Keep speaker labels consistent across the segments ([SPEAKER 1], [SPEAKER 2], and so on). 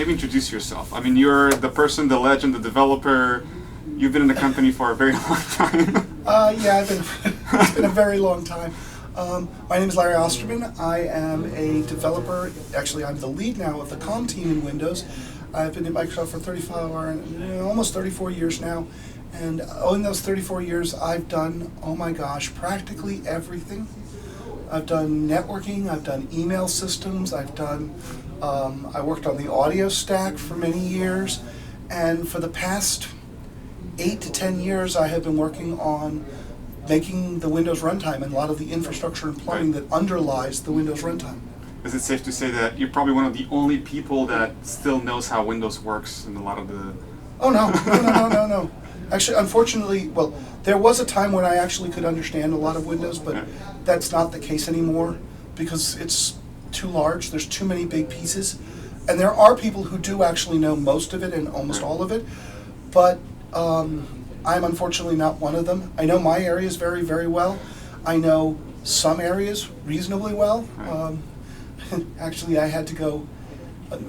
[SPEAKER 1] maybe introduce yourself. I mean, you're the person, the legend, the developer. You've been in the company for a very long time.
[SPEAKER 2] Yeah, it's been a very long time. My name is Larry Osterman. I am a developer. Actually, I'm the lead now of the comm team in Windows. I've been in Microsoft for almost 34 years now. And in those 34 years, I've done, oh my gosh, practically everything. I've done networking, I've done email systems, I worked on the audio stack for many years. And for the past 8 to 10 years, I have been working on making the Windows runtime and a lot of the infrastructure and plumbing that underlies the Windows runtime.
[SPEAKER 1] Is it safe to say that you're probably one of the only people that still knows how Windows works in a lot of the...
[SPEAKER 2] Oh, no. Actually, unfortunately, well, there was a time when I actually could understand a lot of Windows, but that's not the case anymore because it's too large. There's too many big pieces. And there are people who do actually know most of it and almost all of it, but I'm unfortunately not one of them. I know my areas very, very well. I know some areas reasonably well. Actually, I had to go,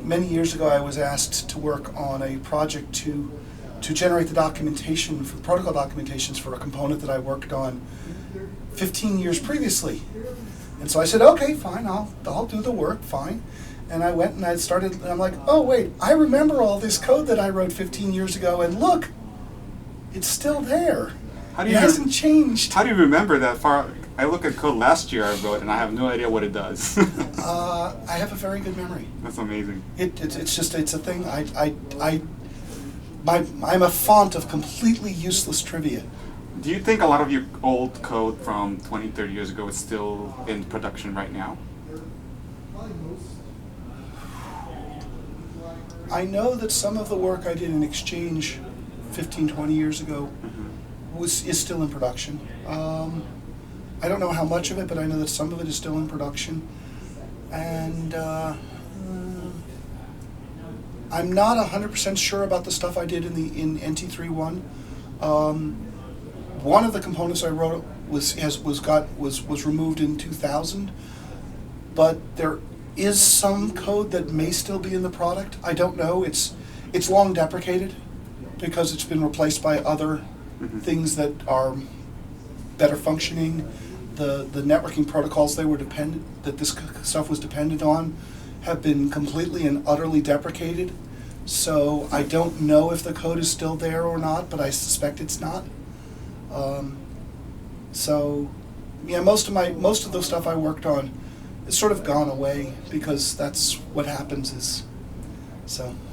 [SPEAKER 2] many years ago I was asked to work on a project to generate the documentation, for the protocol documentations for a component that I worked on 15 years previously. And so I said, okay, fine, I'll do the work, fine. And I went and I started, and I'm like, oh wait, I remember all this code that I wrote 15 years ago, and look, it's still there. It hasn't changed.
[SPEAKER 1] How do you remember that far? I look at code last year I wrote, and I have no idea what it does.
[SPEAKER 2] I have a very good memory.
[SPEAKER 1] That's amazing.
[SPEAKER 2] It's a thing. I'm a font of completely useless trivia.
[SPEAKER 1] Do you think a lot of your old code from 20, 30 years ago is still in production right now?
[SPEAKER 2] I know that some of the work I did in Exchange 15, 20 years ago is still in production. I don't know how much of it, but I know that some of it is still in production. And I'm not 100% sure about the stuff I did in NT3.1. One of the components I wrote was removed in 2000, but there is some code that may still be in the product. I don't know. It's long deprecated because it's been replaced by other things that are better functioning. The networking protocols that this stuff was dependent on have been completely and utterly deprecated. So I don't know if the code is still there or not, but I suspect it's not. So yeah, most of the stuff I worked on has sort of gone away because that's what happens.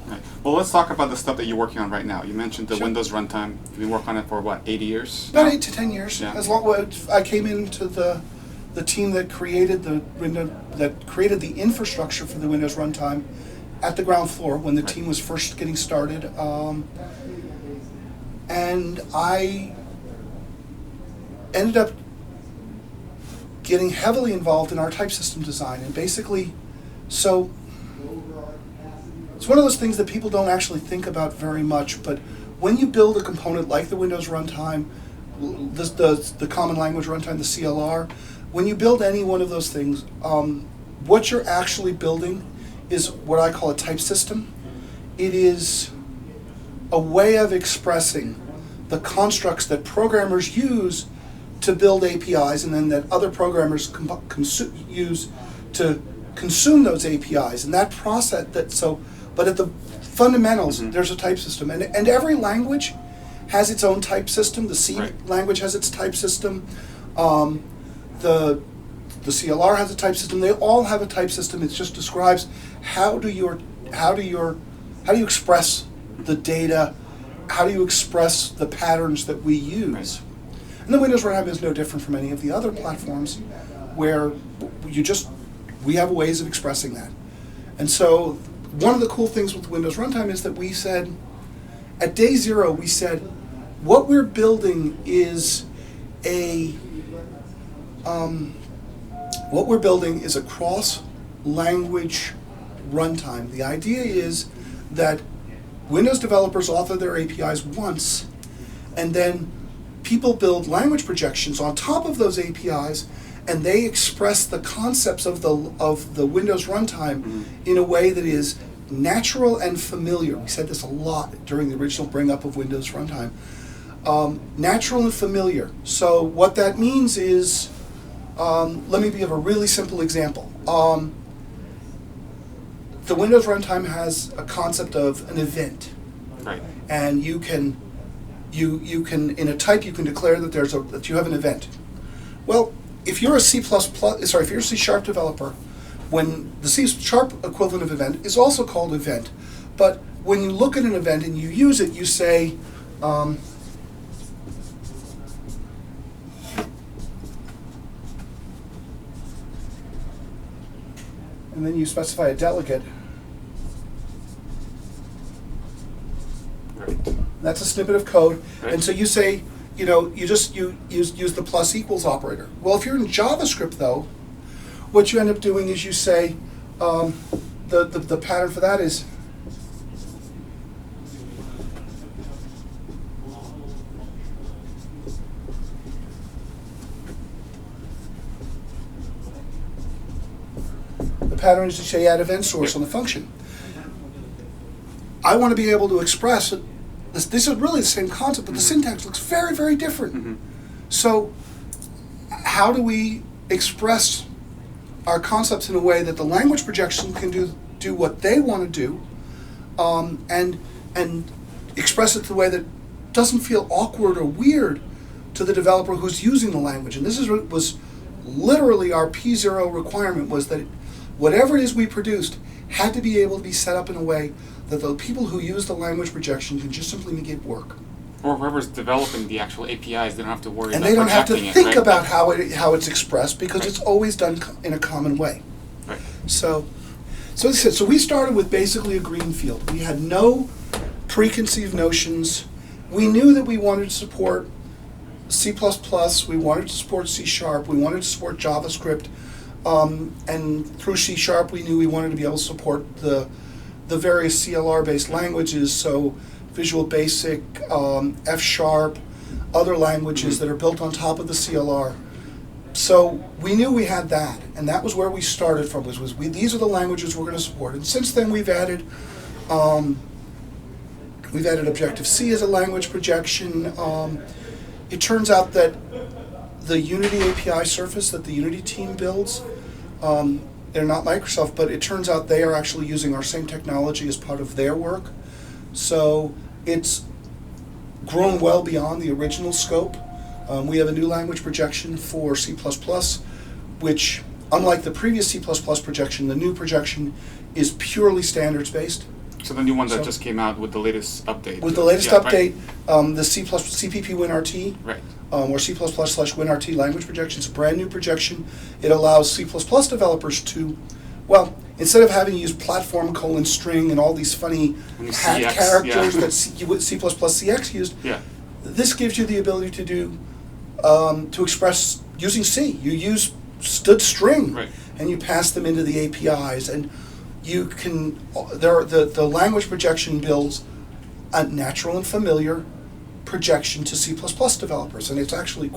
[SPEAKER 1] Right. Well, let's talk about the stuff that you're working on right now. You mentioned the
[SPEAKER 2] Sure.
[SPEAKER 1] Windows runtime. You've been working on it for what, 80 years?
[SPEAKER 2] About
[SPEAKER 1] now?
[SPEAKER 2] 8 to 10 years.
[SPEAKER 1] Yeah.
[SPEAKER 2] I came into the team that created the infrastructure for the Windows runtime at the ground floor when the team was first getting started, and I ended up getting heavily involved in our type system design. And basically, so it's one of those things that people don't actually think about very much, but when you build a component like the Windows runtime, the common language runtime, the CLR, when you build any one of those things, what you're actually building is what I call a type system. It is a way of expressing the constructs that programmers use to build APIs and then that other programmers use to consume those APIs. And that process, but at the fundamentals, there's a type system. And every language has its own type system. The C language has its type system. The CLR has a type system. They all have a type system. It just describes how do you express the data, how do you express the patterns that we use. And the Windows runtime is no different from any of the other platforms where we have ways of expressing that. And so one of the cool things with Windows runtime is that we said, at day zero, we said, what we're building is a cross-language runtime. The idea is that Windows developers author their APIs once, and then people build language projections on top of those APIs, and they express the concepts of the Windows runtime in a way that is natural and familiar. We said this a lot during the original bring up of Windows Runtime. Natural and familiar. So what that means is, let me give a really simple example. The Windows Runtime has a concept of an event.
[SPEAKER 1] Right.
[SPEAKER 2] And you can in a type you can declare that that you have an event. Well, if you're a if you're a C# developer, when the C# equivalent of event is also called event, but when you look at an event and you use it, you say, and then you specify a delegate.
[SPEAKER 1] Right.
[SPEAKER 2] That's a snippet of code,
[SPEAKER 1] Right.
[SPEAKER 2] and so you say, you use the plus equals operator. Well, if you're in JavaScript though, what you end up doing is you say, the pattern for that is to say add event source on the function. I want to be able to express it. This is really the same concept, but the syntax looks very, very different. So how do we express our concepts in a way that the language projection can do what they want to do, and express it the way that doesn't feel awkward or weird to the developer who's using the language? And this was literally our P0 requirement, was that whatever it is we produced had to be able to be set up in a way that the people who use the language projection can just simply make it work.
[SPEAKER 1] Or whoever's developing the actual APIs, they don't have to worry
[SPEAKER 2] And
[SPEAKER 1] about
[SPEAKER 2] they don't have to
[SPEAKER 1] projecting
[SPEAKER 2] think
[SPEAKER 1] it, right?
[SPEAKER 2] about how it's expressed, because
[SPEAKER 1] Right.
[SPEAKER 2] it's always done in a common way.
[SPEAKER 1] Right.
[SPEAKER 2] So we started with basically a green field. We had no preconceived notions. We knew that we wanted to support C++, we wanted to support C#, we wanted to support JavaScript, and through C# we knew we wanted to be able to support the various CLR-based languages, so Visual Basic, F#, other languages that are built on top of the CLR. So we knew we had that, and that was where we started from. These are the languages we're going to support. And since then we've added Objective-C as a language projection. It turns out that the Unity API surface that the Unity team builds, they're not Microsoft, but it turns out they are actually using our same technology as part of their work. So it's grown well beyond the original scope. We have a new language projection for C++, which, unlike the previous C++ projection, the new projection is purely standards-based.
[SPEAKER 1] So the new one that
[SPEAKER 2] So-
[SPEAKER 1] just came out with the latest update.
[SPEAKER 2] With the latest
[SPEAKER 1] Yeah,
[SPEAKER 2] update,
[SPEAKER 1] right.
[SPEAKER 2] the CPP WinRT,
[SPEAKER 1] Right.
[SPEAKER 2] or C++/WinRT language projection, is a brand new projection. It allows C++ developers to, well, instead of having to use platform : string and all these funny
[SPEAKER 1] And
[SPEAKER 2] hack
[SPEAKER 1] CX,
[SPEAKER 2] characters
[SPEAKER 1] yeah.
[SPEAKER 2] that C++CX used,
[SPEAKER 1] Yeah.
[SPEAKER 2] this gives you the ability to do, to express using C. You use string,
[SPEAKER 1] Right.
[SPEAKER 2] and you pass them into the APIs, and you can, the language projection builds a natural and familiar projection to C++ developers, and it's actually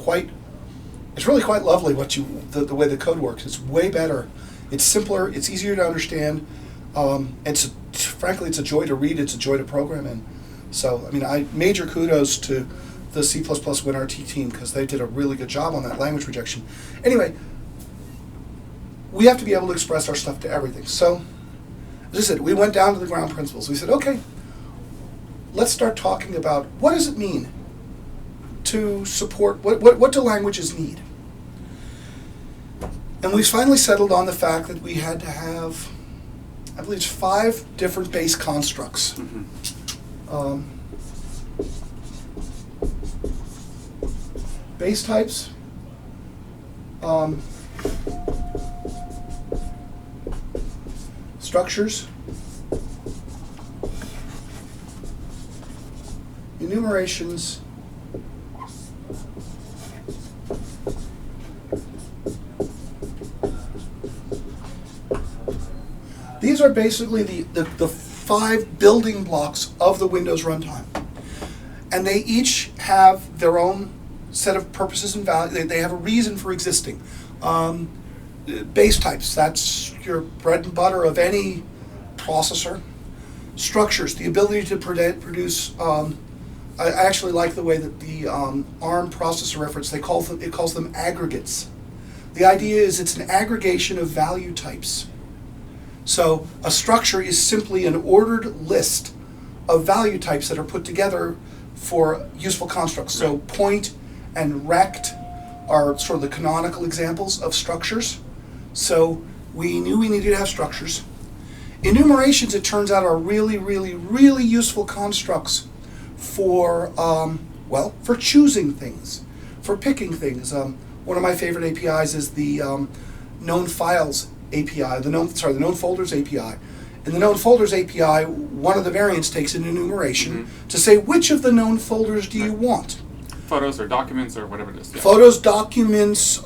[SPEAKER 2] really quite lovely the way the code works. It's way better. It's simpler. It's easier to understand. Frankly, it's a joy to read. It's a joy to program in. So, I mean, major kudos to the C++ WinRT team, because they did a really good job on that language projection. Anyway, we have to be able to express our stuff to everything. So, as I said, we went down to the ground principles. We said, okay, let's start talking about what does it mean to support, what do languages need? And we finally settled on the fact that we had to have, I believe it's 5 different base constructs. Base types, structures, enumerations, these are basically the 5 building blocks of the Windows runtime. And they each have their own set of purposes and values. They have a reason for existing. Base types, that's your bread and butter of any processor. Structures, the ability to produce. I actually like the way that the ARM processor reference, it calls them aggregates. The idea is it's an aggregation of value types. So a structure is simply an ordered list of value types that are put together for useful constructs. So point and rect are sort of the canonical examples of structures. So we knew we needed to have structures. Enumerations, it turns out, are really, really, really useful constructs for, for choosing things, for picking things. One of my favorite APIs is the known files API, the known folders API. In the known folders API, one of the variants takes an enumeration to say which of the known folders do you want.
[SPEAKER 1] Photos or documents or whatever it is. Yeah.
[SPEAKER 2] Photos, documents,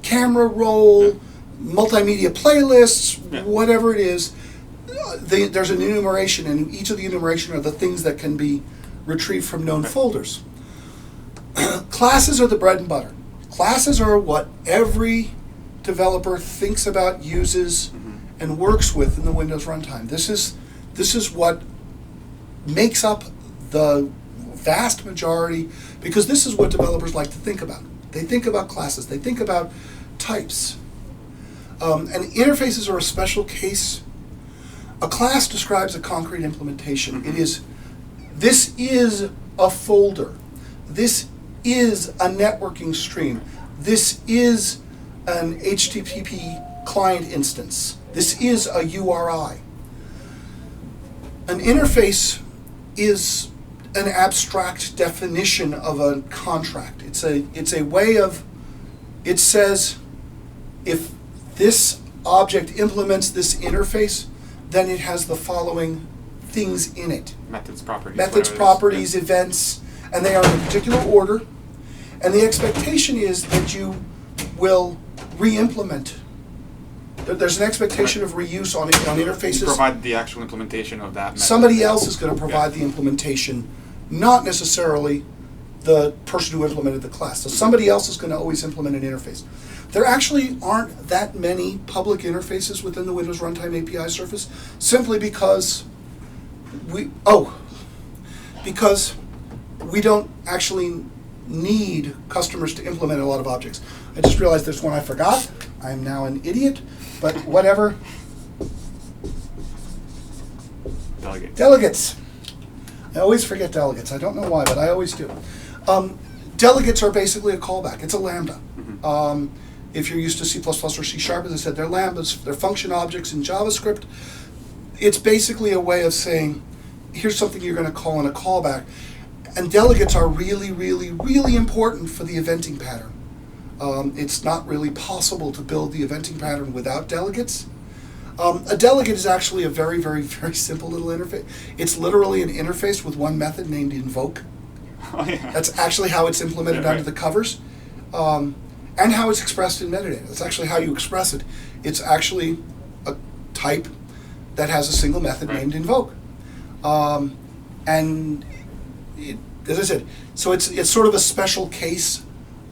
[SPEAKER 2] camera roll, multimedia playlists, whatever it is. There's an enumeration, and each of the enumeration are the things that can be retrieved from known folders. Classes are the bread and butter. Classes are what every developer thinks about, uses, and works with in the Windows runtime. This is what makes up the vast majority, because this is what developers like to think about. They think about classes. They think about types. And interfaces are a special case. A class describes a concrete implementation. This is a folder. This is a networking stream. This is an HTTP client instance. This is a URI. An interface is an abstract definition of a contract. It's a way of, it says if this object implements this interface, then it has the following things in it.
[SPEAKER 1] Methods, properties.
[SPEAKER 2] Methods, properties, events, and they are in a particular order. And the expectation is that you will re-implement. There's an expectation of reuse on interfaces.
[SPEAKER 1] You provide the actual implementation of that method.
[SPEAKER 2] Somebody else is going to provide the implementation, not necessarily the person who implemented the class. So somebody else is going to always implement an interface. There actually aren't that many public interfaces within the Windows Runtime API surface, simply because we don't actually need customers to implement a lot of objects. I just realized there's one I forgot. I am now an idiot, but whatever. Delegates. I always forget delegates. I don't know why, but I always do. Delegates are basically a callback. It's a lambda. If you're used to C++ or C#, as I said, they're lambdas. They're function objects in JavaScript. It's basically a way of saying, here's something you're going to call in a callback. And delegates are really, really, really important for the eventing pattern. It's not really possible to build the eventing pattern without delegates. A delegate is actually a very, very, very simple little interface. It's literally an interface with one method named invoke.
[SPEAKER 1] Oh, yeah.
[SPEAKER 2] That's actually how it's implemented under the covers. And how it's expressed in metadata. That's actually how you express it. It's actually a type that has a single method named invoke. And as I said, so it's sort of a special case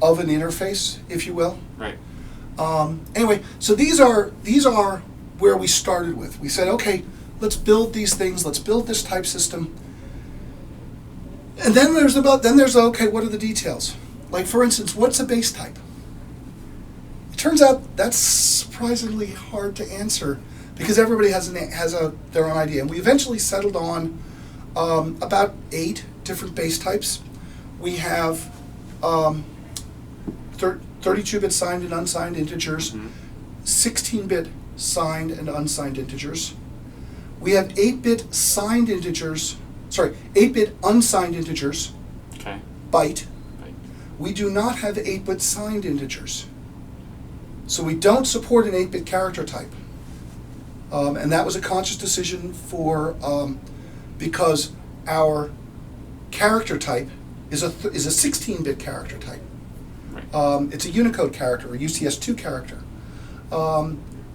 [SPEAKER 2] of an interface, if you will.
[SPEAKER 1] Right.
[SPEAKER 2] Anyway, so these are where we started with. We said, okay, let's build these things. Let's build this type system. And then there's okay, what are the details? Like, for instance, what's a base type? It turns out that's surprisingly hard to answer because everybody has their own idea. And we eventually settled on about 8 different base types. We have 32-bit signed and unsigned integers, 16-bit signed and unsigned integers. We have 8-bit signed integers, 8-bit unsigned integers, byte. We do not have 8-bit signed integers. So we don't support an 8-bit character type. And that was a conscious decision because our character type is a 16-bit character type. It's a Unicode character, a UCS2 character.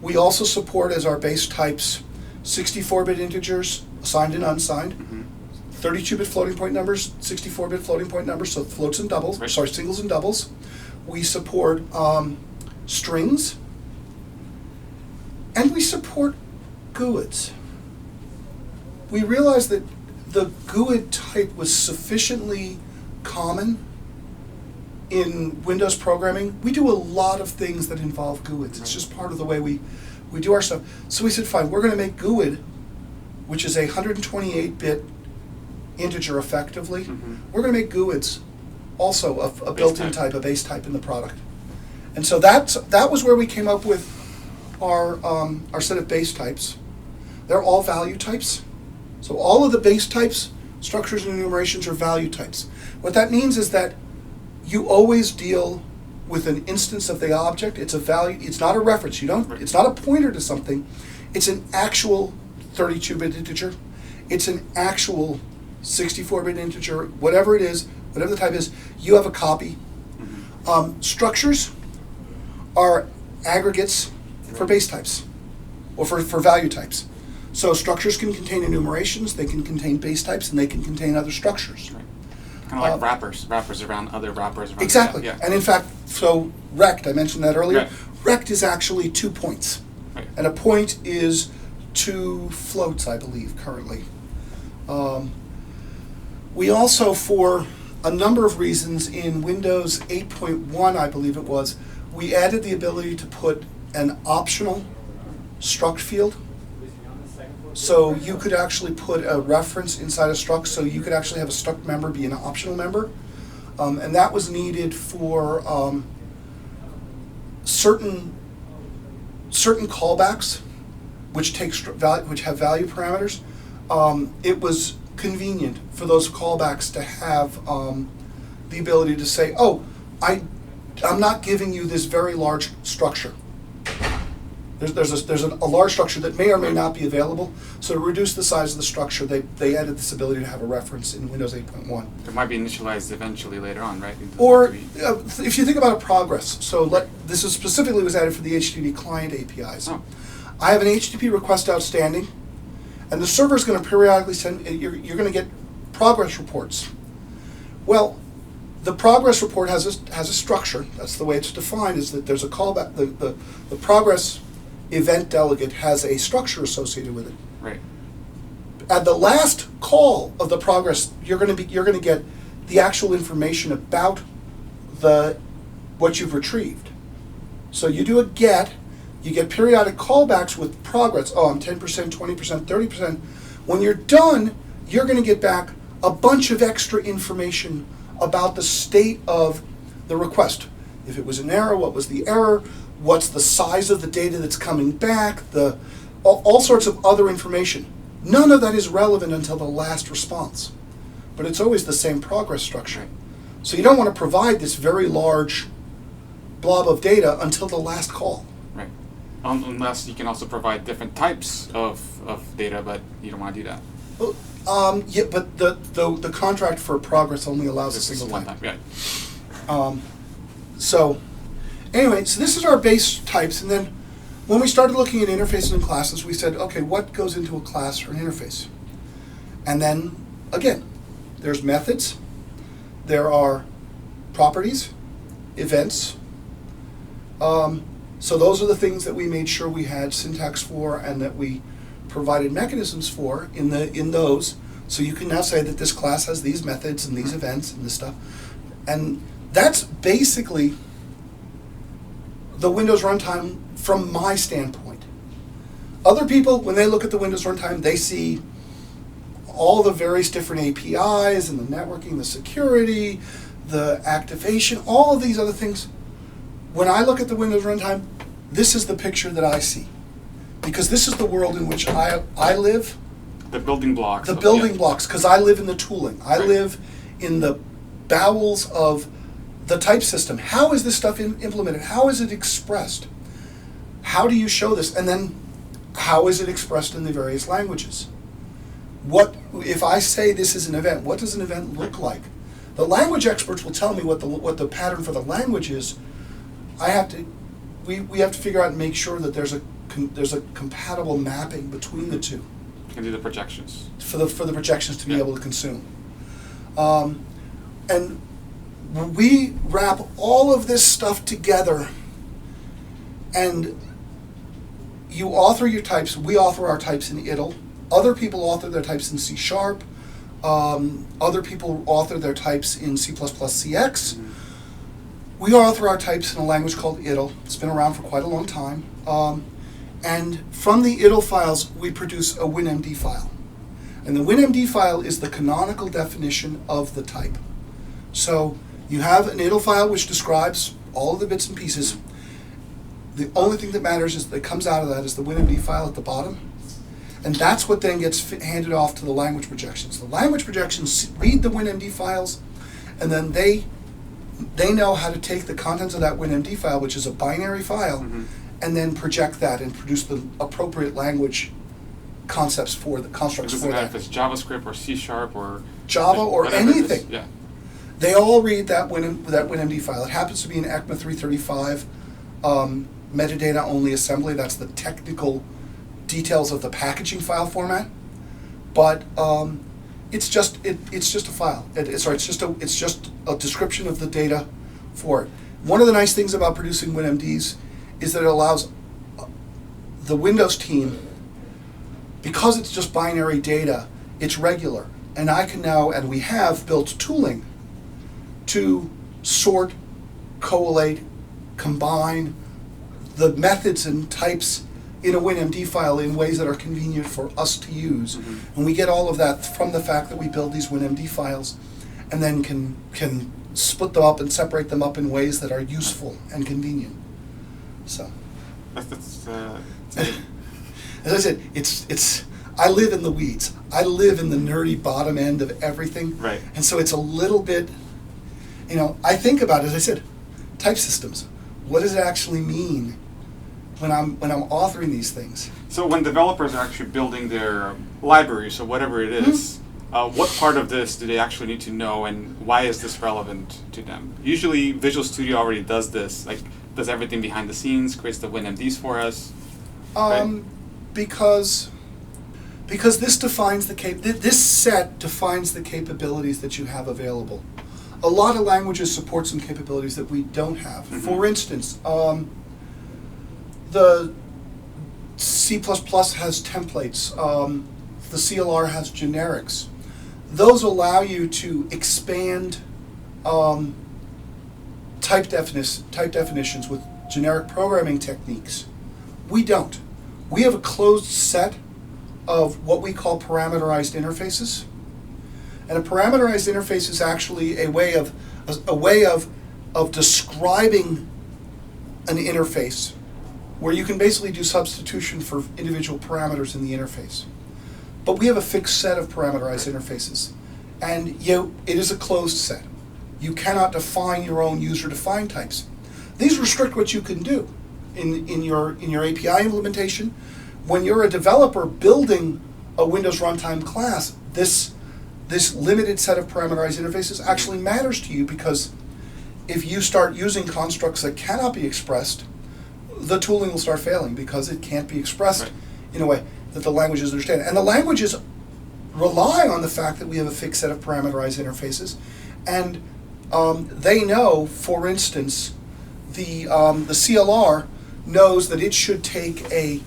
[SPEAKER 2] We also support as our base types 64-bit integers, signed and unsigned, 32-bit floating point numbers, 64-bit floating point numbers, so floats and doubles, singles and doubles. We support strings, and we support GUIDs. we realized that the GUID type was sufficiently common in Windows programming. We do a lot of things that involve GUIDs. It's just part of the way we do our stuff. So we said, fine, we're going to make GUID, which is a 128-bit integer effectively. We're going to make GUIDs also a built-in type, a base type in the product. And so that was where we came up with our set of base types. They're all value types. So all of the base types, structures and enumerations, are value types. What that means is that you always deal with an instance of the object. It's a value. It's not a reference. It's not a pointer to something. It's an actual 32-bit integer. It's an actual 64-bit integer. Whatever it is, whatever the type is, you have a copy. Structures are aggregates for base types, or for value types. So structures can contain enumerations, they can contain base types, and they can contain other structures.
[SPEAKER 1] Right. Kind of like wrappers around other wrappers. Around
[SPEAKER 2] exactly.
[SPEAKER 1] Yeah.
[SPEAKER 2] And in fact, so rect, I mentioned that earlier.
[SPEAKER 1] Right.
[SPEAKER 2] Rect is actually 2 points.
[SPEAKER 1] Right.
[SPEAKER 2] And a point is 2 floats, I believe, currently. We also, for a number of reasons, in Windows 8.1, I believe it was, we added the ability to put an optional struct field. So you could actually put a reference inside a struct, so you could actually have a struct member be an optional member. And that was needed for certain callbacks, which have value parameters. It was convenient for those callbacks to have the ability to say, oh, I'm not giving you this very large structure. There's a large structure that may or may not be available. So to reduce the size of the structure, they added this ability to have a reference in Windows 8.1.
[SPEAKER 1] It might be initialized eventually later on, right?
[SPEAKER 2] Or if you think about a progress, so this is specifically was added for the HTTP client APIs.
[SPEAKER 1] Oh.
[SPEAKER 2] I have an HTTP request outstanding, and the server is going to periodically send, you're going to get progress reports. Well, the progress report has a structure. That's the way it's defined, is that there's a callback. The progress event delegate has a structure associated with it.
[SPEAKER 1] Right.
[SPEAKER 2] At the last call of the progress, you're going to get the actual information about what you've retrieved. So you do a get, you get periodic callbacks with progress. Oh, I'm 10%, 20%, 30%. When you're done, you're going to get back a bunch of extra information about the state of the request. If it was an error, what was the error? What's the size of the data that's coming back? All sorts of other information. None of that is relevant until the last response. But it's always the same progress structure.
[SPEAKER 1] Right.
[SPEAKER 2] So you don't want to provide this very large blob of data until the last call.
[SPEAKER 1] Right. Unless you can also provide different types of data, but you don't want to do that.
[SPEAKER 2] Yeah, but the contract for progress only allows a single
[SPEAKER 1] one
[SPEAKER 2] type.
[SPEAKER 1] Yeah.
[SPEAKER 2] So anyway, so this is our base types, and then when we started looking at interfaces and classes, we said, okay, what goes into a class or an interface? And then, again, there's methods, there are properties, events. So those are the things that we made sure we had syntax for and that we provided mechanisms for in those. So you can now say that this class has these methods and these events and this stuff. And that's basically the Windows runtime from my standpoint. Other people, when they look at the Windows runtime, they see all the various different APIs and the networking, the security, the activation, all of these other things. When I look at the Windows runtime, this is the picture that I see. Because this is the world in which I live.
[SPEAKER 1] The building blocks.
[SPEAKER 2] The building blocks, because I live in the tooling. I
[SPEAKER 1] Right.
[SPEAKER 2] live in the bowels of the type system. How is this stuff implemented? How is it expressed? How do you show this? And then how is it expressed in the various languages? What if I say this is an event? What does an event look like? The language experts will tell me what the pattern for the language is. We have to figure out and make sure that there's a compatible mapping between the two.
[SPEAKER 1] You can do the projections.
[SPEAKER 2] For the projections to be
[SPEAKER 1] Yeah.
[SPEAKER 2] able to consume. And we wrap all of this stuff together, and you author your types. We author our types in IDLE. Other people author their types in C#. Other people author their types in C++ CX. We author our types in a language called IDLE. It's been around for quite a long time. And from the IDLE files, we produce a WinMD file. And the WinMD file is the canonical definition of the type. So you have an IDLE file which describes all of the bits and pieces. The only thing that matters is that comes out of that is the WinMD file at the bottom. And that's what then gets handed off to the language projections. The language projections read the WinMD files, and then they know how to take the contents of that WinMD file, which is a binary file, and then project that and produce the appropriate language concepts for the constructs for that.
[SPEAKER 1] It doesn't matter if it's JavaScript or C# or
[SPEAKER 2] Java or anything.
[SPEAKER 1] Yeah.
[SPEAKER 2] They all read that WinMD file. It happens to be an ECMA 335 metadata only assembly. That's the technical details of the packaging file format, but it's just a file. It's just a description of the data for it. One of the nice things about producing WinMDs is that it allows the Windows team, because it's just binary data, it's regular, and I can now, and we have built tooling to sort, collate, combine the methods and types in a WinMD file in ways that are convenient for us to use. And we get all of that from the fact that we build these WinMD files and then can split them up and separate them up in ways that are useful and convenient. So,
[SPEAKER 1] That's
[SPEAKER 2] as I said, it's I live in the weeds. I live in the nerdy bottom end of everything.
[SPEAKER 1] Right.
[SPEAKER 2] And so it's a little bit, I think about, as I said, type systems. What does it actually mean when I'm authoring these things?
[SPEAKER 1] So when developers are actually building their libraries or whatever it is, what part of this do they actually need to know, and why is this relevant to them? Usually Visual Studio already does this, like does everything behind the scenes, creates the WinMDs for us. Right?
[SPEAKER 2] Because this defines this set defines the capabilities that you have available. A lot of languages support some capabilities that we don't have. For instance, the C++ has templates. The CLR has generics. Those allow you to expand type definitions with generic programming techniques. We don't. We have a closed set of what we call parameterized interfaces. And a parameterized interface is actually a way of describing an interface where you can basically do substitution for individual parameters in the interface. But we have a fixed set of parameterized interfaces, and it is a closed set. You cannot define your own user-defined types. These restrict what you can do in your API implementation. When you're a developer building a Windows Runtime class, this limited set of parameterized interfaces actually matters to you, because if you start using constructs that cannot be expressed, the tooling will start failing because it can't be expressed in a way that the languages understand. And the languages rely on the fact that we have a fixed set of parameterized interfaces, and they know, for instance, the CLR knows that it should take an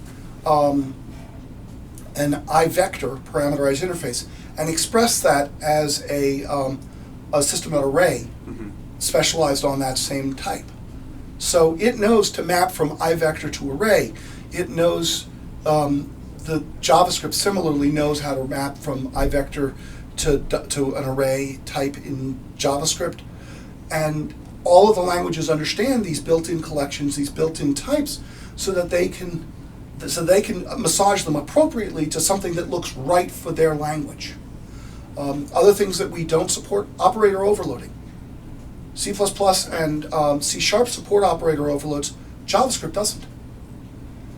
[SPEAKER 2] iVector parameterized interface and express that as a system array specialized on that same type. So it knows to map from iVector to array. It knows, the JavaScript similarly knows how to map from iVector to an array type in JavaScript. And all of the languages understand these built-in collections, these built-in types, so that they can massage them appropriately to something that looks right for their language. Other things that we don't support: operator overloading. C++ and C# support operator overloads. JavaScript doesn't.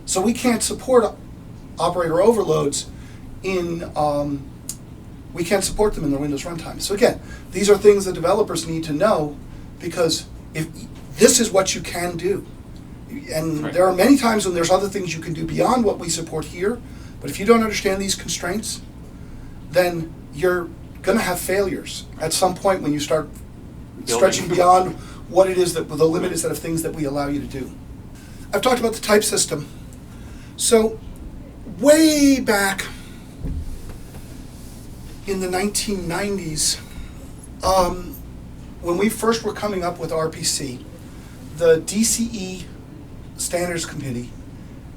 [SPEAKER 2] So we can't support operator overloads we can't support them in the Windows runtime. So again, these are things that developers need to know, because if this is what you can do. And there are many times when there's other things you can do beyond what we support here, but if you don't understand these constraints, then you're going to have failures at some point when you start stretching beyond what it is that the limited set of things that we allow you to do. I've talked about the type system. So way back in the 1990s, when we first were coming up with RPC, the DCE Standards Committee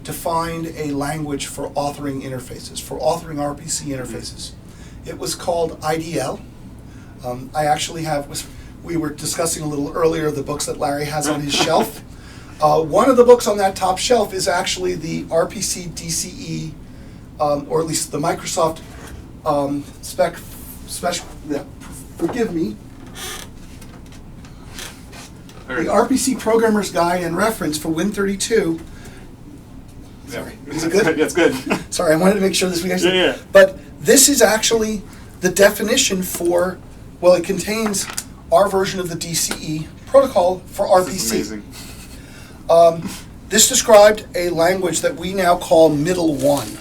[SPEAKER 2] defined a language for authoring interfaces, for authoring RPC interfaces. It was called IDL. I actually we were discussing a little earlier the books that Larry has on his shelf. One of the books on that top shelf is actually the RPC DCE, or at least the Microsoft forgive me, the RPC Programmer's Guide and Reference for Win32. Sorry, is it good?
[SPEAKER 1] That's good.
[SPEAKER 2] Sorry, I wanted to make sure this was actually.
[SPEAKER 1] Yeah.
[SPEAKER 2] But this is actually the definition for, well, it contains our version of the DCE protocol for RPC.
[SPEAKER 1] This is amazing.
[SPEAKER 2] This described a language that we now call MIDL1.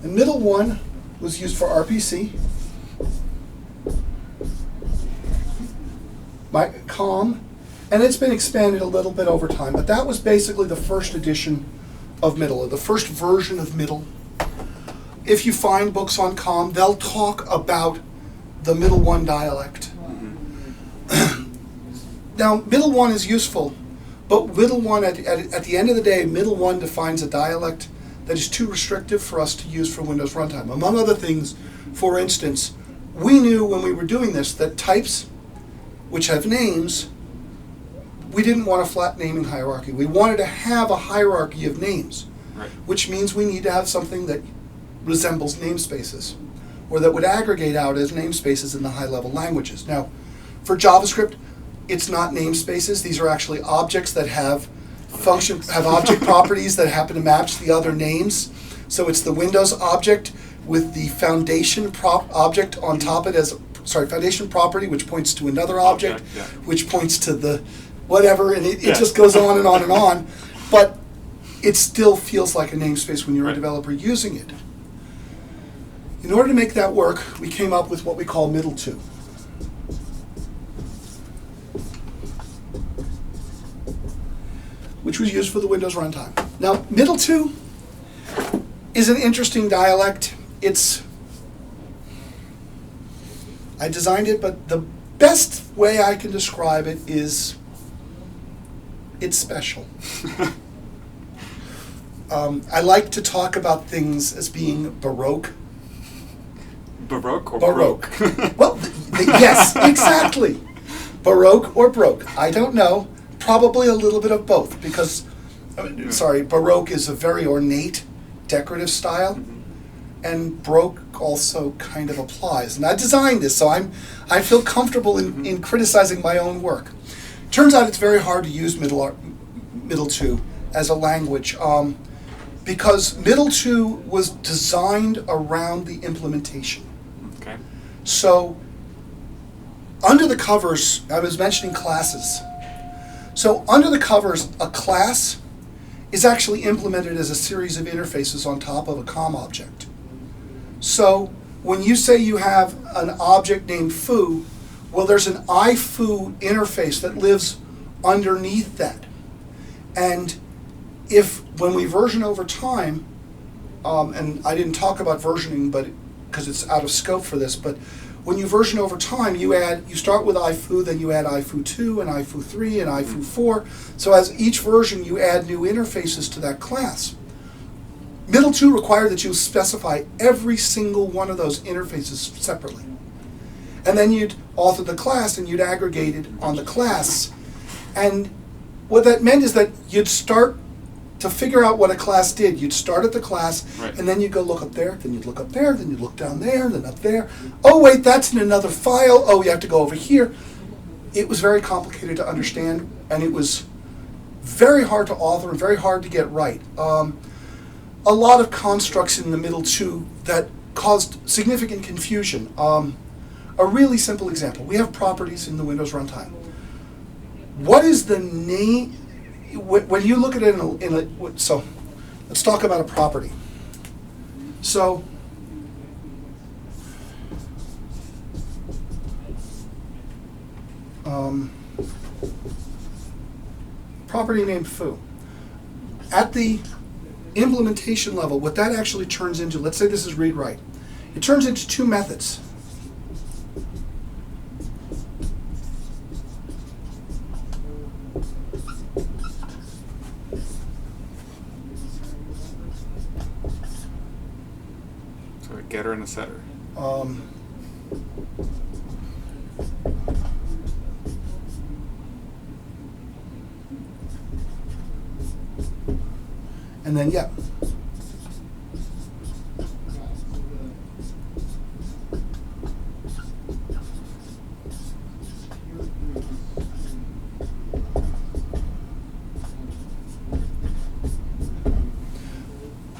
[SPEAKER 2] And MIDL1 was used for RPC, COM, and it's been expanded a little bit over time, but that was basically the first edition of MIDL, or the first version of MIDL. If you find books on COM, they'll talk about the MIDL1 dialect. Now, MIDL1 is useful, but MIDL1, at the end of the day, MIDL1 defines a dialect that is too restrictive for us to use for Windows Runtime. Among other things, for instance, we knew when we were doing this that types which have names, we didn't want a flat naming hierarchy. We wanted to have a hierarchy of names,
[SPEAKER 1] Right.
[SPEAKER 2] which means we need to have something that resembles namespaces, or that would aggregate out as namespaces in the high-level languages. Now, for JavaScript, it's not namespaces. These are actually objects that have object properties that happen to match the other names. So it's the Windows object with the foundation object on top of it foundation property, which points to another object,
[SPEAKER 1] yeah.
[SPEAKER 2] which points to the whatever, and it just goes on and on and on. But it still feels like a namespace when you're a developer using it. In order to make that work, we came up with what we call MIDL2. Which was used for the Windows runtime. Now, MIDL2 is an interesting dialect. I designed it, but the best way I can describe it is it's special. I like to talk about things as being Baroque.
[SPEAKER 1] Baroque or
[SPEAKER 2] Baroque?
[SPEAKER 1] Baroque?
[SPEAKER 2] Well, yes, exactly. Baroque or broke. I don't know. Probably a little bit of both, because, Baroque is a very ornate, decorative style, and Baroque also kind of applies. And I designed this, so I feel comfortable in criticizing my own work. Turns out it's very hard to use MIDL2 as a language, because MIDL2 was designed around the implementation.
[SPEAKER 1] Okay.
[SPEAKER 2] So, under the covers, I was mentioning classes. So under the covers, a class is actually implemented as a series of interfaces on top of a COM object. So when you say you have an object named foo, well, there's an ifoo interface that lives underneath that. And when we version over time, and I didn't talk about versioning, but because it's out of scope for this, but when you version over time, you start with ifoo, then you add ifoo2 and ifoo3 and ifoo4. So as each version, you add new interfaces to that class. MIDL2 required that you specify every single one of those interfaces separately. And then you'd author the class and you'd aggregate it on the class. And what that meant is that you'd start to figure out what a class did. You'd start at the class, and then you'd go look up there, then you'd look up there, then you'd look down there, then up there. Oh, wait, that's in another file. Oh, you have to go over here. It was very complicated to understand, and it was very hard to author and very hard to get right. A lot of constructs in the MIDL2 that caused significant confusion. A really simple example. We have properties in the Windows runtime. What is the name? When you look at it so let's talk about a property. So property named foo. At the implementation level, what that actually turns into, let's say this is read-write, it turns into two methods.
[SPEAKER 1] So a getter and a setter.
[SPEAKER 2] And then, yeah.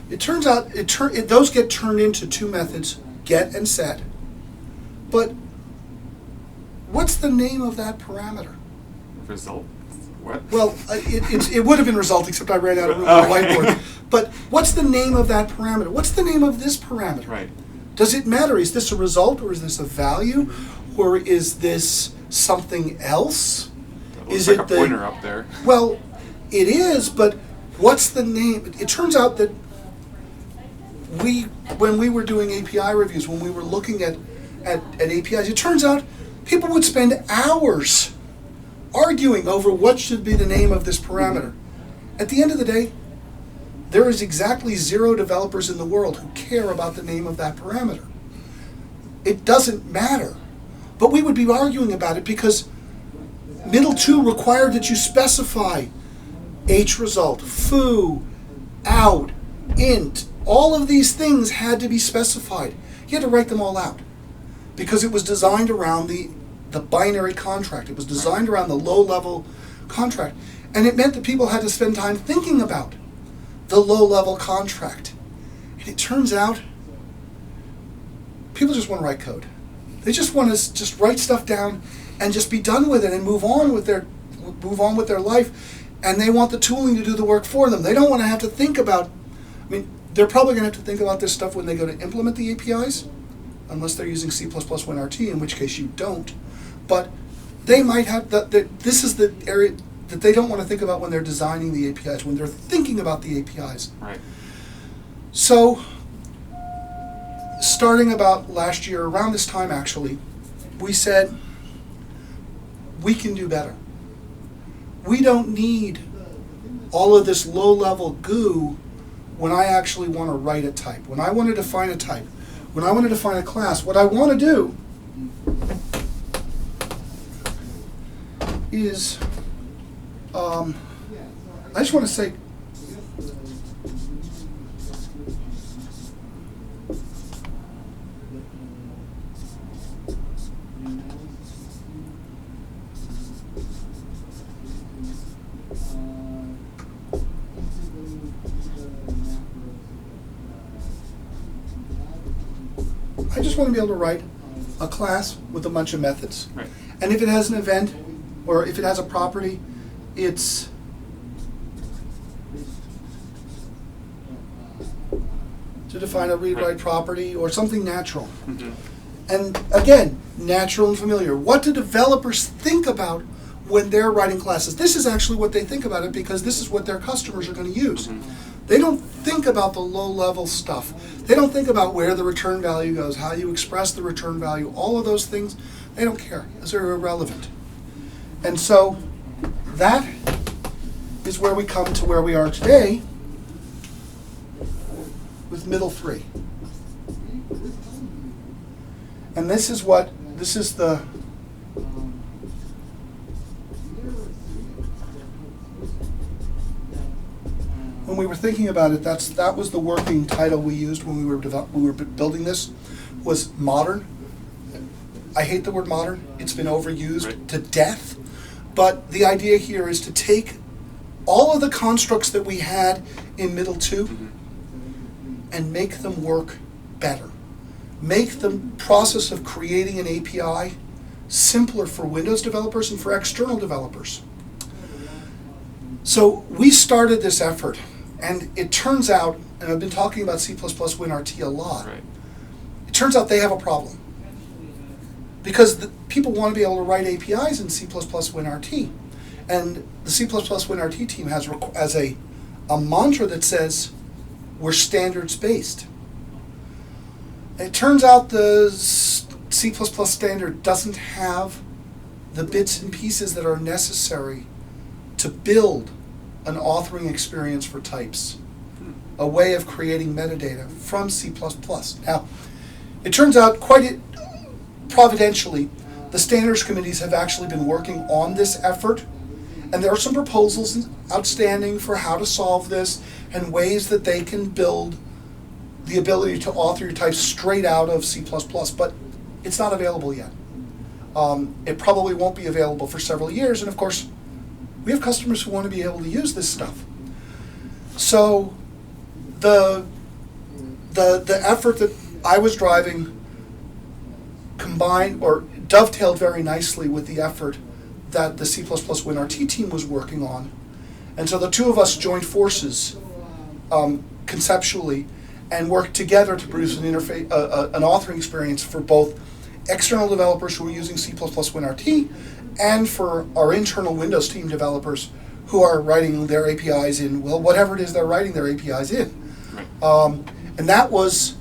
[SPEAKER 2] It turns out those get turned into two methods, get and set. But what's the name of that parameter?
[SPEAKER 1] Result? What?
[SPEAKER 2] Well, it would have been result, except I ran out of room on the whiteboard. But what's the name of that parameter? What's the name of this parameter?
[SPEAKER 1] Right.
[SPEAKER 2] Does it matter? Is this a result, or is this a value, or is this something else?
[SPEAKER 1] That looks like a pointer up there.
[SPEAKER 2] Well, it is, but what's the name? It turns out that when we were doing API reviews, when we were looking at APIs, it turns out people would spend hours arguing over what should be the name of this parameter. At the end of the day, there is exactly 0 developers in the world who care about the name of that parameter. It doesn't matter. But we would be arguing about it because MIDL2 required that you specify hresult, foo, out, int. All of these things had to be specified. You had to write them all out because it was designed around the binary contract. It was designed around the low-level contract. And it meant that people had to spend time thinking about the low-level contract. And it turns out people just want to write code. They just want to just write stuff down and just be done with it and move on with their life. And they want the tooling to do the work for them. They don't want to have to think about, they're probably going to have to think about this stuff when they go to implement the APIs, unless they're using C++ WinRT, in which case you don't. But they might have, this is the area that they don't want to think about when they're designing the APIs, when they're thinking about the APIs.
[SPEAKER 1] Right.
[SPEAKER 2] So, starting about last year, around this time actually, we said, we can do better. We don't need all of this low-level goo when I actually want to write a type. When I want to define a type, when I want to define a class, what I want to do is, I just want to say, I just want to be able to write a class with a bunch of methods.
[SPEAKER 1] Right.
[SPEAKER 2] And if it has an event, or if it has a property, it's to define a read-write property or something natural.
[SPEAKER 1] Mm-hmm.
[SPEAKER 2] And again, natural and familiar. What do developers think about when they're writing classes? This is actually what they think about it because this is what their customers are going to use.
[SPEAKER 1] Mm-hmm.
[SPEAKER 2] They don't think about the low-level stuff. They don't think about where the return value goes, how you express the return value, all of those things. They don't care. Those are irrelevant. And so that is where we come to where we are today with MIDL3. And this is the when we were thinking about it, that was the working title we used when we were building this, was modern. I hate the word modern. It's been overused to death. But the idea here is to take all of the constructs that we had in MIDL2 and make them work better. Make the process of creating an API simpler for Windows developers and for external developers. So we started this effort, and it turns out, and I've been talking about C++ WinRT a lot, it turns out they have a problem. Because people want to be able to write APIs in C++ WinRT. And the C++ WinRT team has a mantra that says, were standards based. It turns out the C++ standard doesn't have the bits and pieces that are necessary to build an authoring experience for types, a way of creating metadata from C++. Now, it turns out quite providentially, the standards committees have actually been working on this effort, and there are some proposals outstanding for how to solve this and ways that they can build the ability to author your types straight out of C++, but it's not available yet. It probably won't be available for several years, and of course, we have customers who want to be able to use this stuff. So the effort that I was driving combined or dovetailed very nicely with the effort that the C++ WinRT team was working on. And so the two of us joined forces conceptually and worked together to produce an interface, an authoring experience for both external developers who are using C++ WinRT and for our internal Windows team developers who are writing their APIs in, well, whatever it is they're writing their APIs in. And that was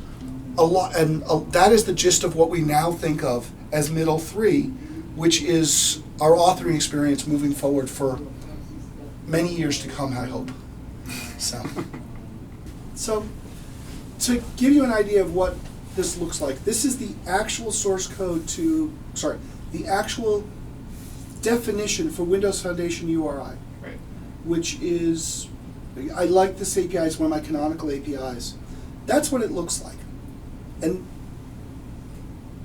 [SPEAKER 2] a lot, and that is the gist of what we now think of as MIDL3, which is our authoring experience moving forward for many years to come, I hope. So to give you an idea of what this looks like, this is the actual source code the actual definition for Windows Foundation URI,
[SPEAKER 1] Right.
[SPEAKER 2] which is, I like this API, it's one of my canonical APIs. That's what it looks like. And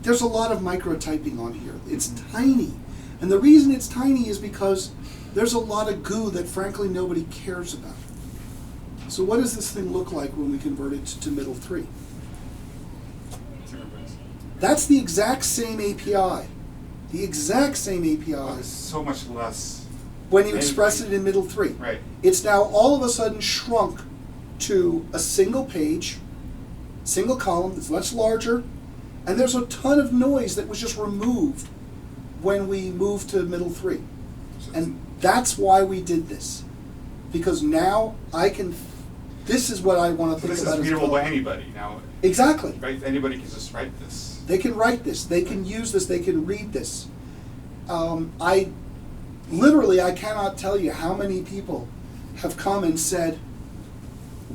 [SPEAKER 2] there's a lot of microtyping on here. It's tiny. And the reason it's tiny is because there's a lot of goo that frankly nobody cares about. So what does this thing look like when we convert it to MIDL3? That's the exact same API. The exact same API.
[SPEAKER 1] Oh, it's so much less.
[SPEAKER 2] When you express it in MIDL3.
[SPEAKER 1] Right.
[SPEAKER 2] It's now all of a sudden shrunk to a single page, single column that's much larger, and there's a ton of noise that was just removed when we moved to MIDL3. And that's why we did this. Because now I can, this is what I want to think
[SPEAKER 1] This
[SPEAKER 2] about.
[SPEAKER 1] is readable by anybody now.
[SPEAKER 2] Exactly.
[SPEAKER 1] Right? Anybody can just write this.
[SPEAKER 2] They can write this, they can use this, they can read this. I cannot tell you how many people have come and said,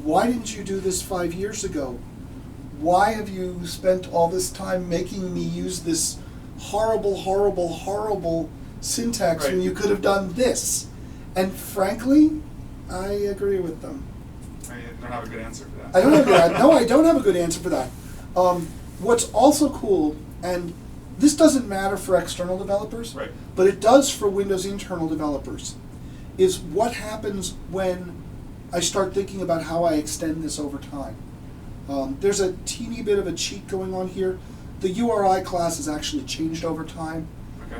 [SPEAKER 2] why didn't you do this 5 years ago? Why have you spent all this time making me use this horrible, horrible, horrible syntax when you could have done this? And frankly, I agree with them.
[SPEAKER 1] I don't have a good answer for that.
[SPEAKER 2] I don't have a good answer for that. What's also cool, and this doesn't matter for external developers,
[SPEAKER 1] Right.
[SPEAKER 2] but it does for Windows internal developers, is what happens when I start thinking about how I extend this over time. There's a teeny bit of a cheat going on here. The URI class has actually changed over time,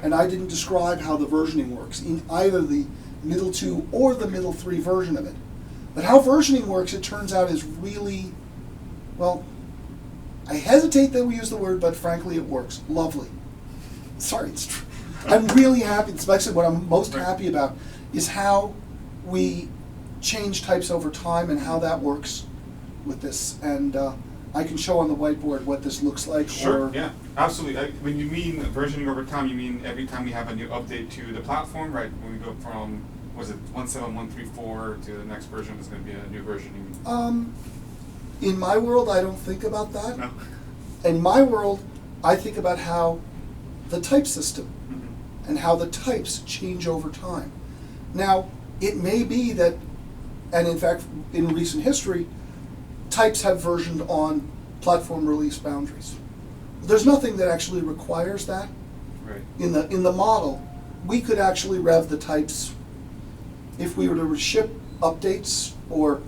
[SPEAKER 2] and I didn't describe how the versioning works in either the MIDL2 or the MIDL3 version of it. But how versioning works, it turns out, is really, well, I hesitate that we use the word, but frankly it works. Lovely. Sorry, it's true. I'm really happy. It's actually what I'm most happy about is how we change types over time and how that works with this. And I can show on the whiteboard what this looks like.
[SPEAKER 1] Sure, yeah, absolutely. When you mean versioning over time, you mean every time we have a new update to the platform, right? When we go from, was it 17134 to the next version, is going to be a new versioning?
[SPEAKER 2] In my world, I don't think about that.
[SPEAKER 1] No.
[SPEAKER 2] In my world, I think about how the type system and how the types change over time. Now, it may be that, and in fact, in recent history, types have versioned on platform release boundaries. There's nothing that actually requires that.
[SPEAKER 1] Right.
[SPEAKER 2] In the model, we could actually rev the types if we were to ship updates or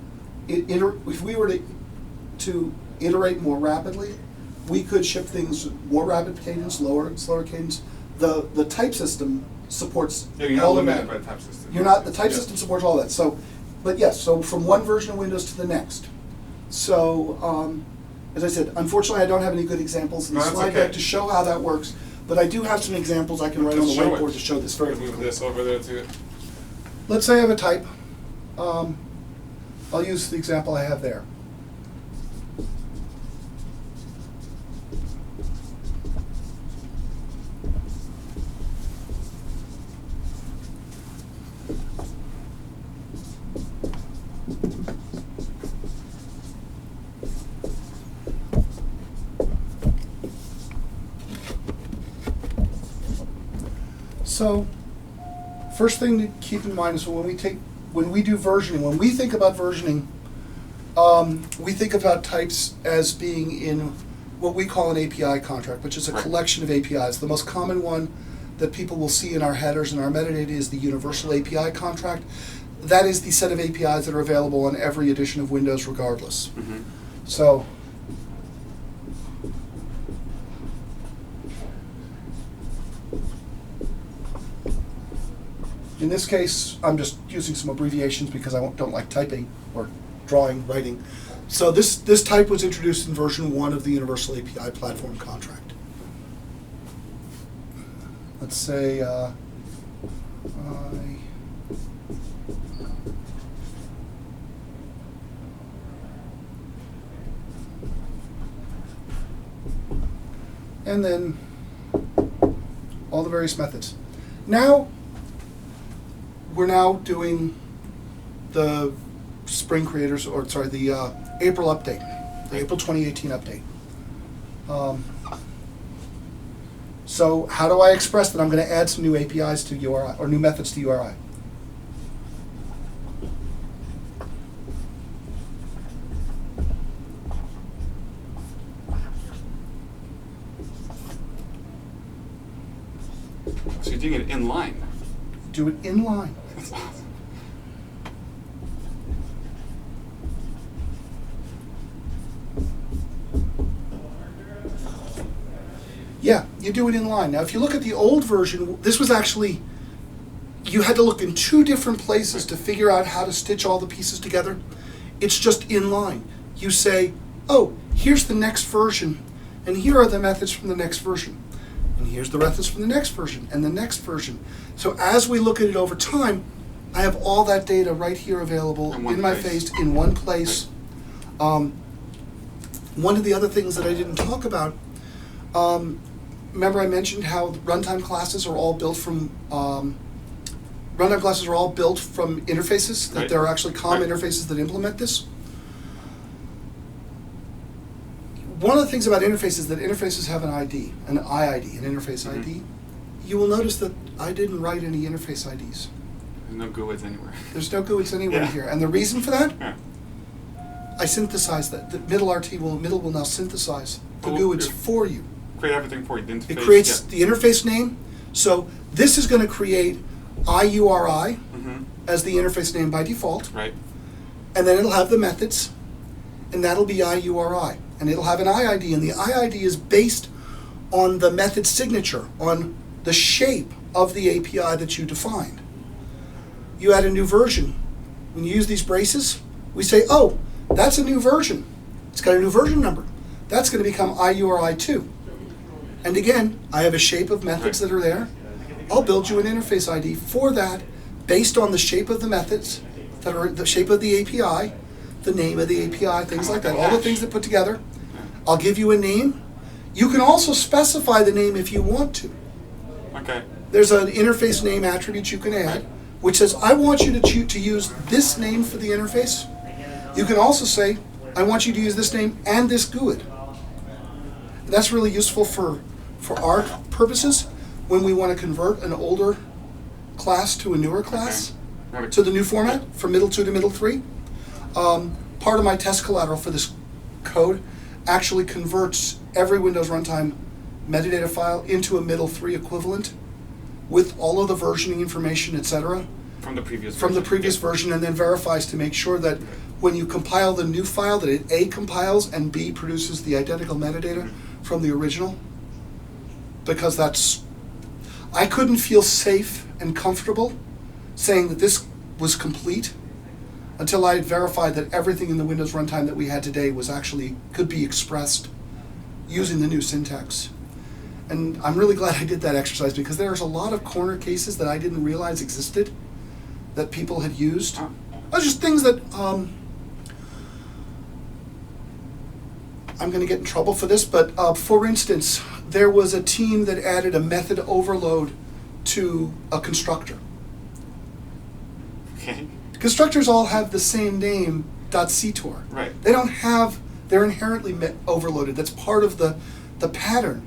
[SPEAKER 2] if we were to iterate more rapidly, we could ship things more rapid cadence, slower cadence. The type system supports all of that.
[SPEAKER 1] By the type system.
[SPEAKER 2] You're not, the type system supports all that. So, but yes, so from one version of Windows to the next. So, as I said, unfortunately I don't have any good examples in the slide deck to show how that works, but I do have some examples I can write on the whiteboard to show this very quickly.
[SPEAKER 1] Move this over there too.
[SPEAKER 2] Let's say I have a type. I'll use the example I have there. So, first thing to keep in mind is when we do versioning, when we think about versioning, we think about types as being in what we call an API contract, which is a collection of APIs. The most common one that people will see in our headers and our metadata is the universal API contract. That is the set of APIs that are available on every edition of Windows regardless.
[SPEAKER 1] Mm-hmm.
[SPEAKER 2] So, in this case, I'm just using some abbreviations because I don't like typing or drawing, writing. So this type was introduced in version 1 of the Universal API Platform Contract. Let's say and then all the various methods. Now, we're now doing the Spring Creators, or sorry, the April update, the April 2018 update. So how do I express that I'm going to add some new APIs to URI, or new methods to URI?
[SPEAKER 1] So you're doing it in line.
[SPEAKER 2] Do it in line.
[SPEAKER 1] That's awesome.
[SPEAKER 2] Yeah, you do it in line. Now, if you look at the old version, this was actually, you had to look in 2 different places to figure out how to stitch all the pieces together. It's just in line. You say, oh, here's the next version, and here are the methods from the next version. And here's the methods from the next version, and the next version. So as we look at it over time, I have all that data right here available in my face in one place. One of the other things that I didn't talk about, remember I mentioned how runtime classes are all built from interfaces, that there are actually COM interfaces that implement this. One of the things about interfaces is that interfaces have an ID, an IID, an interface ID. You will notice that I didn't write any interface IDs.
[SPEAKER 1] There's no GUIDs anywhere.
[SPEAKER 2] There's no GUIDs anywhere here. And the reason for that?
[SPEAKER 1] Yeah.
[SPEAKER 2] I synthesized that. The MIDL will now synthesize the GUIDs for you.
[SPEAKER 1] Create everything for you. The interface,
[SPEAKER 2] It creates the interface name. So this is going to create IURI as the interface name by default.
[SPEAKER 1] Right.
[SPEAKER 2] And then it'll have the methods, and that'll be IURI. And it'll have an IID, and the IID is based on the method signature, on the shape of the API that you defined. You add a new version. When you use these braces, we say, oh, that's a new version. It's got a new version number. That's going to become IURI2. And again, I have a shape of methods that are there. I'll build you an interface ID for that based on the shape of the methods, that are the shape of the API, the name of the API, things like that, all the things that put together. I'll give you a name. You can also specify the name if you want to.
[SPEAKER 1] Okay.
[SPEAKER 2] There's an interface name attribute you can add, which says, I want you to use this name for the interface. You can also say, I want you to use this name and this GUID. That's really useful for our purposes when we want to convert an older class to a newer class, to the new format, from MIDL2 to MIDL3. Part of my test collateral for this code actually converts every Windows Runtime metadata file into a MIDL3 equivalent with all of the versioning information, etc.
[SPEAKER 1] From the previous
[SPEAKER 2] version, and then verifies to make sure that when you compile the new file, that it A, compiles, and B, produces the identical metadata from the original. Because I couldn't feel safe and comfortable saying that this was complete until I had verified that everything in the Windows Runtime that we had today was actually, could be expressed using the new syntax. And I'm really glad I did that exercise, because there's a lot of corner cases that I didn't realize existed that people had used. Just things that, I'm going to get in trouble for this, but for instance, there was a team that added a method overload to a constructor.
[SPEAKER 1] Okay.
[SPEAKER 2] Constructors all have the same name, .ctor.
[SPEAKER 1] Right.
[SPEAKER 2] They don't have, they're inherently overloaded. That's part of the pattern.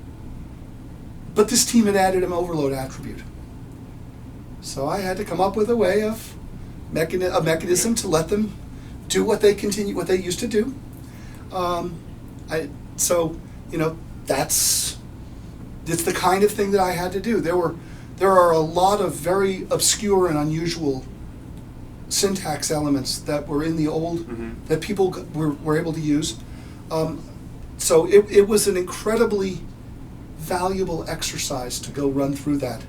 [SPEAKER 2] But this team had added an overload attribute. So I had to come up with a way of a mechanism to let them do what they used to do. It's the kind of thing that I had to do. There are a lot of very obscure and unusual syntax elements that were in the old that people were able to use. So it was an incredibly valuable exercise to go run through that.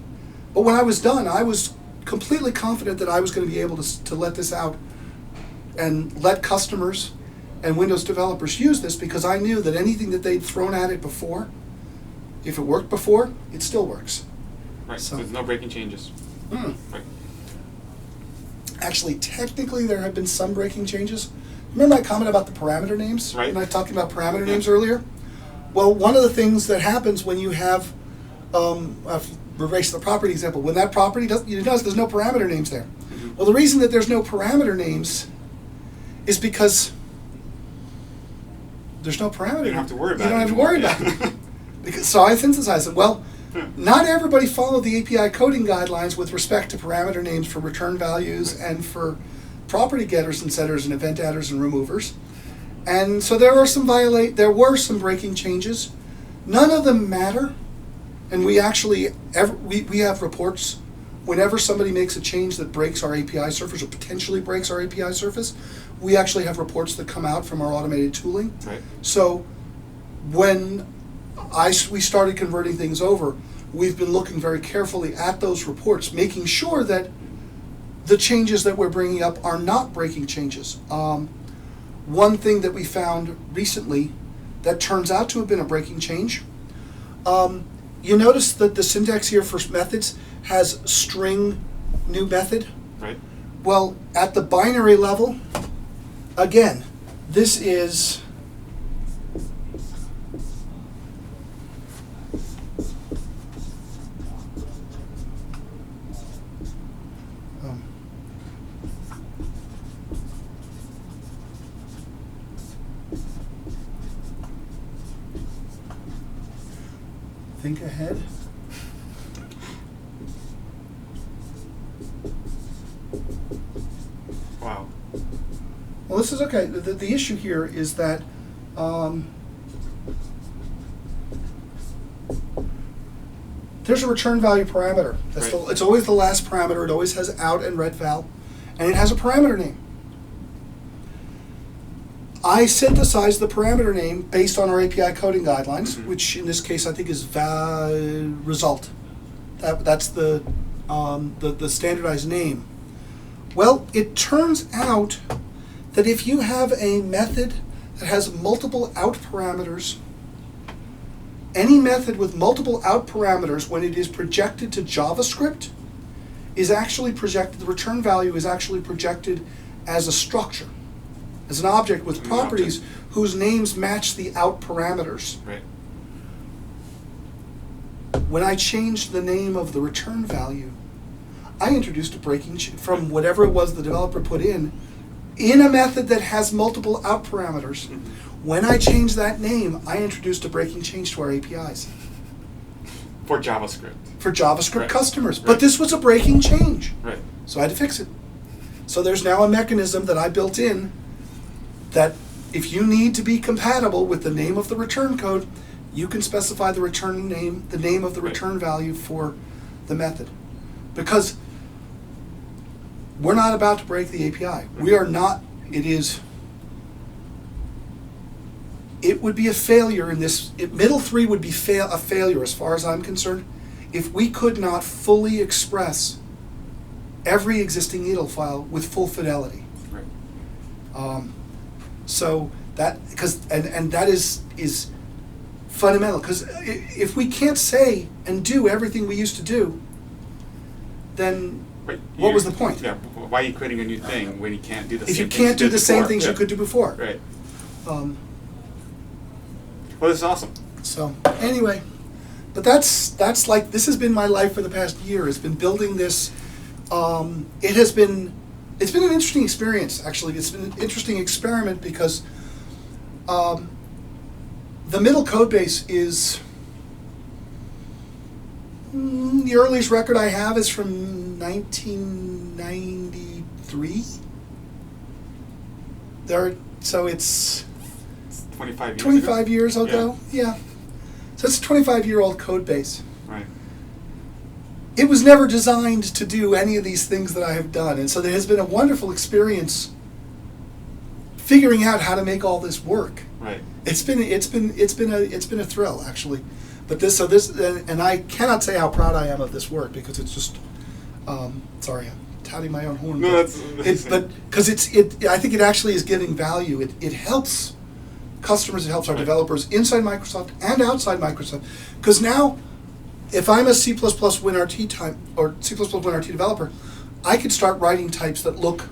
[SPEAKER 2] But when I was done, I was completely confident that I was going to be able to let this out and let customers and Windows developers use this, because I knew that anything that they'd thrown at it before, if it worked before, it still works.
[SPEAKER 1] Right, so there's no breaking changes. Right.
[SPEAKER 2] Actually, technically, there have been some breaking changes. Remember my comment about the parameter names?
[SPEAKER 1] Right.
[SPEAKER 2] And I talked about parameter names earlier? Well, one of the things that happens when you have, I've erased the property example, when that property you notice there's no parameter names there. Well, the reason that there's no parameter names is because there's no parameter.
[SPEAKER 1] You don't have to worry about it.
[SPEAKER 2] You don't have to worry about it. So I synthesized them. Well, not everybody followed the API coding guidelines with respect to parameter names for return values and for property getters and setters and event adders and removers. And so there were some breaking changes. None of them matter. And we actually, we have reports whenever somebody makes a change that breaks our API surface or potentially breaks our API surface. We actually have reports that come out from our automated tooling.
[SPEAKER 1] Right.
[SPEAKER 2] So when we started converting things over, we've been looking very carefully at those reports, making sure that the changes that we're bringing up are not breaking changes. One thing that we found recently that turns out to have been a breaking change, you notice that the syntax here for methods has string new method.
[SPEAKER 1] Right.
[SPEAKER 2] Well, at the binary level, again, this is think ahead.
[SPEAKER 1] Wow.
[SPEAKER 2] Well, this is okay. The issue here is that there's a return value parameter. It's always the last parameter. It always has out and red val, and it has a parameter name. I synthesized the parameter name based on our API coding guidelines, which in this case I think is result. That's the standardized name. Well, it turns out that if you have a method that has multiple out parameters, any method with multiple out parameters, when it is projected to JavaScript, is actually projected, the return value is actually projected as a structure, as an object with properties whose names match the out parameters.
[SPEAKER 1] Right.
[SPEAKER 2] When I changed the name of the return value, I introduced a breaking from whatever it was the developer put in a method that has multiple out parameters. When I changed that name, I introduced a breaking change to our APIs.
[SPEAKER 1] For JavaScript.
[SPEAKER 2] For JavaScript customers. But this was a breaking change.
[SPEAKER 1] Right.
[SPEAKER 2] So I had to fix it. So there's now a mechanism that I built in that if you need to be compatible with the name of the return code, you can specify the return name, the name of the return value for the method. Because we're not about to break the API. We are not, it would be a failure in this, MIDL3 would be a failure as far as I'm concerned if we could not fully express every existing needle file with full fidelity.
[SPEAKER 1] Right.
[SPEAKER 2] So that, because, and that is fundamental, because if we can't say and do everything we used to do, then what was the point?
[SPEAKER 1] Yeah, why are you creating a new thing when you can't do the same
[SPEAKER 2] things? If you
[SPEAKER 1] things
[SPEAKER 2] can't do the same
[SPEAKER 1] before?
[SPEAKER 2] things you could do before.
[SPEAKER 1] Right. Well, this is awesome.
[SPEAKER 2] So anyway, but that's like, this has been my life for the past year. It's been building this. It's been an interesting experience, actually. It's been an interesting experiment because the middle code base is The earliest record I have is from 1993. So it's
[SPEAKER 1] 25
[SPEAKER 2] years ago. Yeah. So it's a 25-year-old code base.
[SPEAKER 1] Right.
[SPEAKER 2] It was never designed to do any of these things that I have done, and so there has been a wonderful experience figuring out how to make all this work.
[SPEAKER 1] Right.
[SPEAKER 2] It's been a thrill, actually. But and I cannot say how proud I am of this work, because it's just sorry, I'm touting my own horn.
[SPEAKER 1] No,
[SPEAKER 2] but because I think it actually is giving value. It helps customers, it helps our developers inside Microsoft and outside Microsoft. Because now, if I'm a C++ WinRT WinRT developer, I could start writing types that look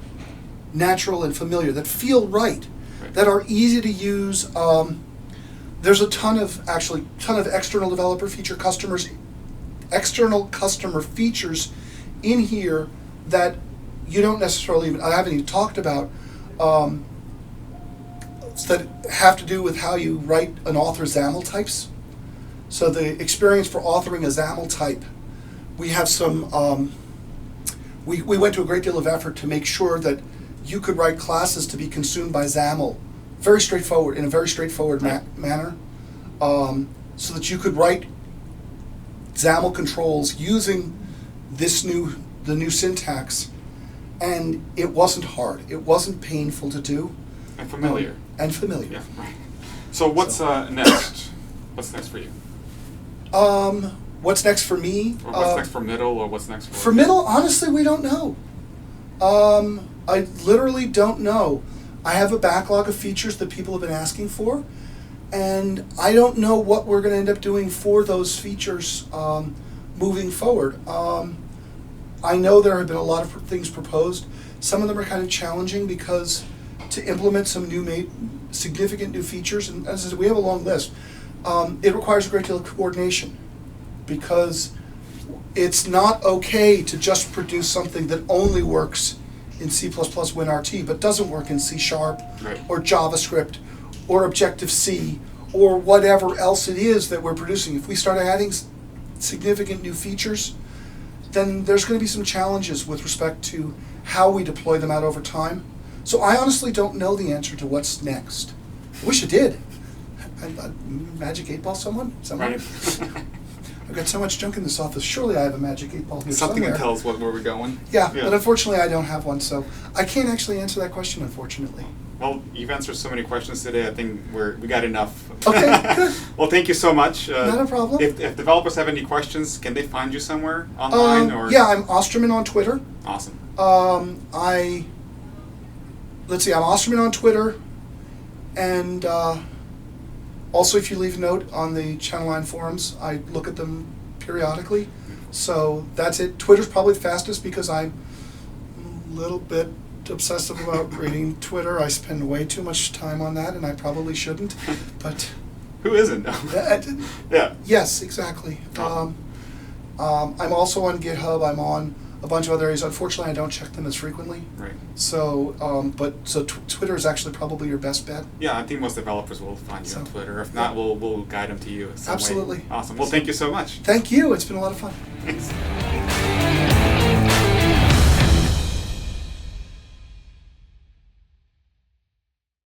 [SPEAKER 2] natural and familiar, that feel right, that are easy to use. There's a ton of external developer external customer features in here that you don't necessarily I haven't even talked about, that have to do with how you write and author XAML types. So the experience for authoring a XAML type, we have some, we went to a great deal of effort to make sure that you could write classes to be consumed by XAML in a very straightforward manner, so that you could write XAML controls using the new syntax, and it wasn't hard. It wasn't painful to do.
[SPEAKER 1] And familiar.
[SPEAKER 2] Yeah,
[SPEAKER 1] right. So what's next? What's next for you?
[SPEAKER 2] What's next for me?
[SPEAKER 1] Or what's next for MIDL, or what's next for...
[SPEAKER 2] For MIDL, honestly, we don't know. I literally don't know. I have a backlog of features that people have been asking for, and I don't know what we're going to end up doing for those features moving forward. I know there have been a lot of things proposed. Some of them are kind of challenging, because to implement some significant new features, and as I said, we have a long list, it requires a great deal of coordination, because it's not okay to just produce something that only works in C++ WinRT, but doesn't work in C# or JavaScript or Objective-C or whatever else it is that we're producing. If we start adding significant new features, then there's going to be some challenges with respect to how we deploy them out over time. So I honestly don't know the answer to what's next. I wish I did. Magic 8-ball someone?
[SPEAKER 1] Right.
[SPEAKER 2] I've got so much junk in this office. Surely I have a magic 8-ball here
[SPEAKER 1] Something
[SPEAKER 2] somewhere.
[SPEAKER 1] that tells where we're going.
[SPEAKER 2] Yeah, but unfortunately I don't have one, so I can't actually answer that question, unfortunately.
[SPEAKER 1] Well, you've answered so many questions today. I think we got enough.
[SPEAKER 2] Okay, good.
[SPEAKER 1] Well, thank you so much.
[SPEAKER 2] Not a problem.
[SPEAKER 1] If developers have any questions, can they find you somewhere online? Or?
[SPEAKER 2] Yeah, I'm Osterman on Twitter.
[SPEAKER 1] Awesome.
[SPEAKER 2] Let's see, I'm Osterman on Twitter, and also if you leave a note on the Channel 9 forums, I look at them periodically. So that's it. Twitter's probably the fastest, because I'm a little bit obsessive about reading Twitter. I spend way too much time on that, and I probably shouldn't. But
[SPEAKER 1] who isn't? Yeah.
[SPEAKER 2] Yes, exactly. I'm also on GitHub. I'm on a bunch of other areas. Unfortunately, I don't check them as frequently.
[SPEAKER 1] Right.
[SPEAKER 2] So, Twitter is actually probably your best bet.
[SPEAKER 1] Yeah, I think most developers will find you on Twitter. If not, we'll guide them to you.
[SPEAKER 2] Absolutely.
[SPEAKER 1] Way. Awesome. Well, thank you so much.
[SPEAKER 2] Thank you. It's been a lot of fun.
[SPEAKER 1] Thanks.